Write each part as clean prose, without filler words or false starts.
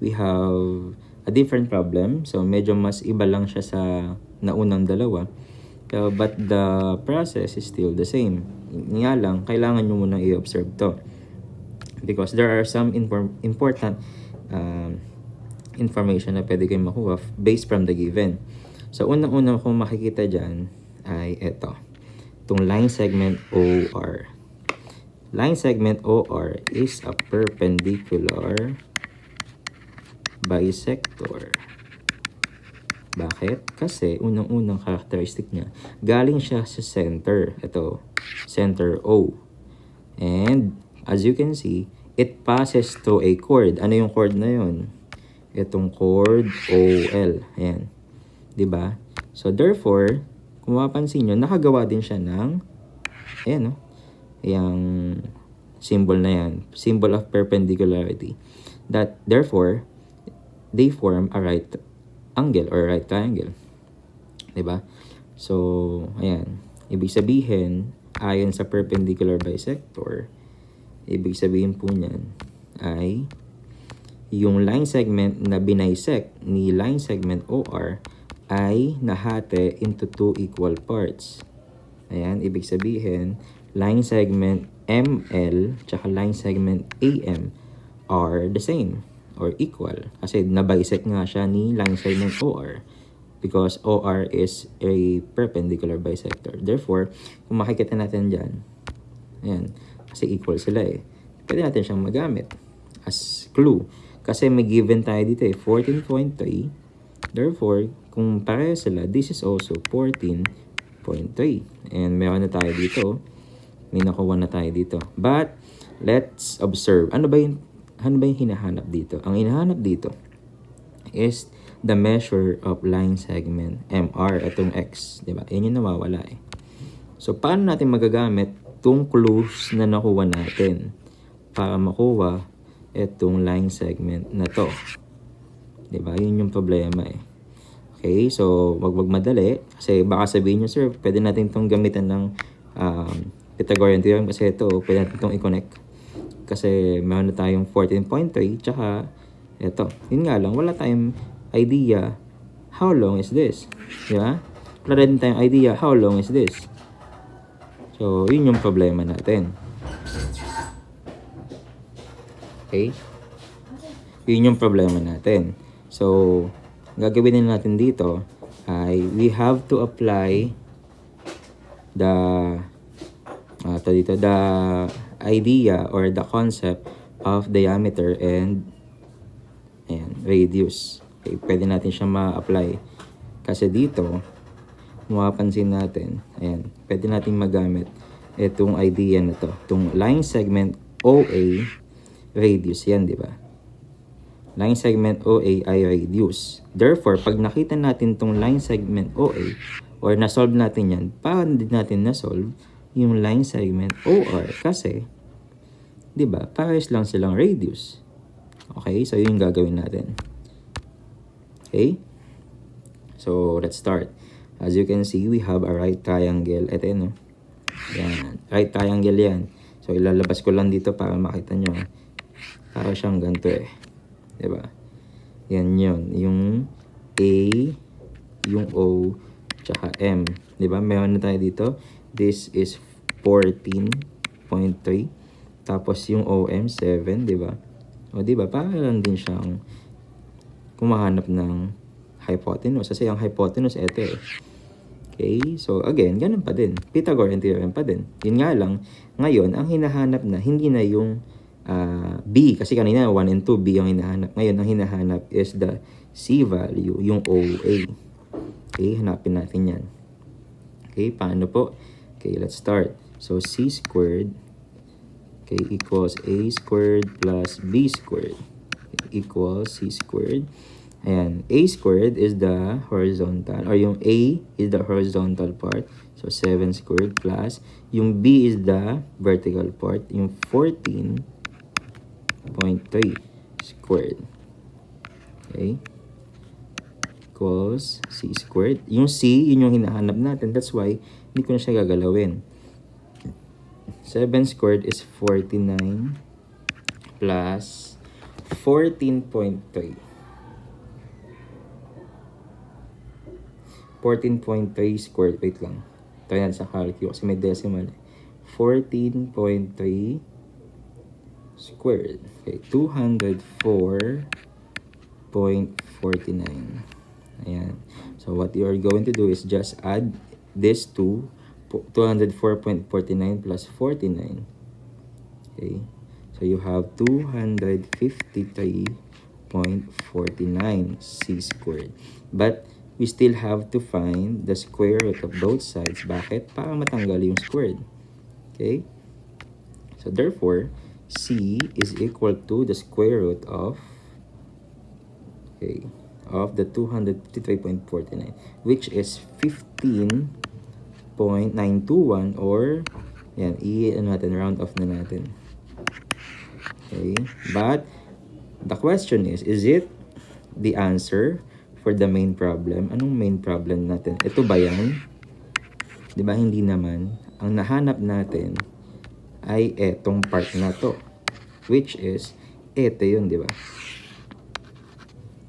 we have a different problem. So, medyo mas iba lang siya sa naunang dalawa. But the process is still the same. Nga lang, kailangan nyo munang i-observe to. Because there are some important information na pwede kayong makuha based from the given. So, unang-unang kung makikita dyan ay ito. Itong line segment OR. Line segment OR is a perpendicular bisector. Bakit? Kasi unang-unang characteristic niya, galing siya sa center. Ito, center O. And as you can see, it passes through a chord. Ano yung chord na yun? Itong chord OL. Ayan. Diba? So therefore, kung mapapansin nyo, nakagawa din siya ng, ayan, no? Yung symbol na yan. Symbol of perpendicularity. That, therefore, they form a right angle or right triangle. Diba? So, ayan. Ibig sabihin, ayon sa perpendicular bisector, ibig sabihin po niyan ay yung line segment na binisect ni line segment OR ay nahati into two equal parts. Ayan, ibig sabihin, line segment ML tsaka line segment AM are the same or equal. Kasi nabisect nga siya ni line segment OR because OR is a perpendicular bisector. Therefore, kung makikita natin dyan, ayan, kasi equal sila eh. Pwede natin siyang magamit as clue. Kasi may given tayo dito eh, 14.3. Therefore, kung pareho sila, this is also 14.3. And meron na tayo dito. May nakuha na tayo dito. But, let's observe. Ano ba yung hinahanap dito? Ang hinahanap dito is the measure of line segment MR, itong X. Diba? Yan yung nawawala eh. So, paano natin magagamit itong clues na nakuha natin para makuha itong line segment na to? Diba? Yun yung problema eh. Okay, so wag madali kasi baka sabihin nyo, sir, pwede natin itong gamitan ng Pythagorean theorem kasi ito, pwede natin itong i-connect. Kasi meron na tayong 14.3 tsaka ito. Yun nga lang, wala tayong idea how long is this. Diba? Wala rin tayong idea how long is this. So, yun yung problema natin. Okay? Yun yung problema natin. So, gagawin din natin dito ay we have to apply the the idea or the concept of diameter and radius. Okay, pwede natin siya ma-apply. Kasi dito, mapapansin natin, ayan, pwede natin magamit itong idea na to. Itong line segment OA radius yan, di ba? Line segment OA ay radius. Therefore, pag nakita natin itong line segment OA or na-solve natin yan, paano din natin na-solve yung line segment OR? Kasi, di ba, pares lang silang radius. Okay, so yun yung gagawin natin. Okay? So, let's start. As you can see, we have a right triangle. Ito yun, no? Yan. Right triangle yan. So, ilalabas ko lang dito para makita nyo. Para siyang ganito eh. Diba? Yan yun. Yung A, yung O, tsaka M. Diba? Meron na tayo dito. This is 14.3. Tapos yung OM, 7. Diba? O diba? Para lang din siyang kumahanap ng hypotenuse. Kasi ang hypotenuse, ito eh. Okay? So, again, ganun pa din. Pythagorean theorem pa din. Yun nga lang, ngayon, ang hinahanap na, hindi na yung B. Kasi kanina, 1 and 2, B ang hinahanap. Ngayon, ang hinahanap is the C value, yung OA. Okay? Hanapin natin yan. Okay? Paano po? Okay, let's start. So, C squared, okay, equals A squared plus B squared. Okay, equals C squared. Ayan, A squared is the horizontal, or yung A is the horizontal part. So, 7 squared plus, yung B is the vertical part, yung 14.3 squared. Okay? Equals C squared. Yung C, yun yung hinahanap natin. That's why, hindi ko na siya gagalawin. 7 squared is 49 plus 14.3. 14.3 squared. Wait lang. Try natin sa calculus kasi may decimal. 14.3 squared. Okay, 204.49. Ayan. So, what you are going to do is just add this to 204.49 plus 49. Okay. So, you have 253.49 c squared. But, we still have to find the square root of both sides. Bakit? Para matanggal yung squared. Okay? So, therefore, c is equal to the square root of the 253.49, which is 15.921, or yan, round off na natin. Okay, but the question is it the answer for the main problem? Anong main problem natin? Ito ba yan? Di ba? Hindi naman. Ang nahanap natin ay etong part na to, which is ito yun, di ba?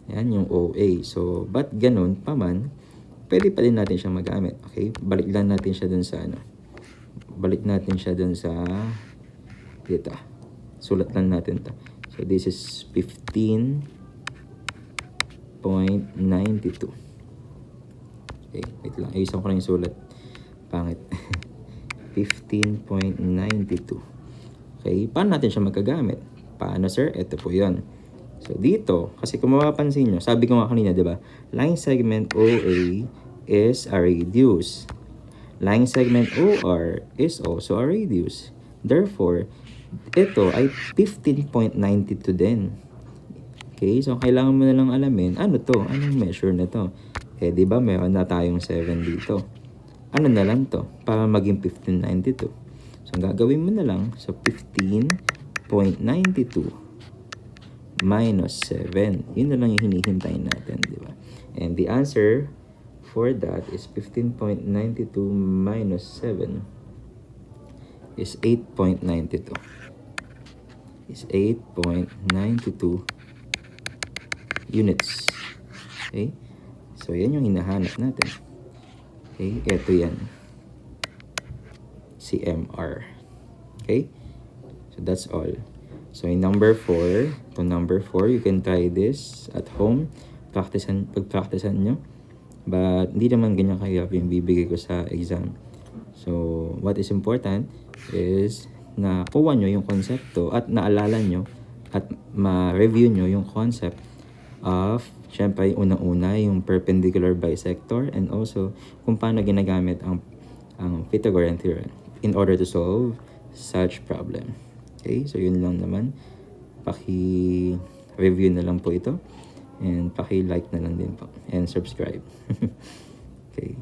Yan yung OA. So, but ganun pa man, pwede pa din natin siya magamit. Okay? Balik lang natin siya dun sa ano. Balik natin siya dun sa dito. Sulat lang natin to. So, this is 15.92. Okay, wait lang. Ayusin ko na yung sulat. Pangit. 15.92. Okay, paano natin siya magagamit? Paano, sir? Ito po yun. So, dito, kasi kung mapapansin nyo, sabi ko nga kanina, di ba? Line segment OA is a radius. Line segment OR is also a radius. Therefore, ito ay 15.92 din. Okay, so kailangan mo na lang alamin, ano to? Anong measure na to? Eh, di ba, meron na tayong 7 dito. Ano na lang to? Para maging 1592. So, gagawin mo na lang. So, 15.92 minus 7. Yun na lang yung hinihintay natin, di ba? And the answer for that is 15.92 minus 7 is 8.92. Is 8.92 units. Okay? So, yan yung hinahanap natin. Okay? Ito yan. CMR. Okay? So, that's all. So, in number 4, you can try this at home. Pag-practicean nyo. But, hindi naman ganyan kahirap yung bibigay ko sa exam. So, what is important is na kuha nyo yung konsepto at naalala nyo at ma-review nyo yung concept of, syempre, unang-una, yung perpendicular bisector, and also kung paano ginagamit ang Pythagorean theorem in order to solve such problem. Okay, so yun lang naman. Paki-review na lang po ito. And paki-like na lang din po. And subscribe. Okay.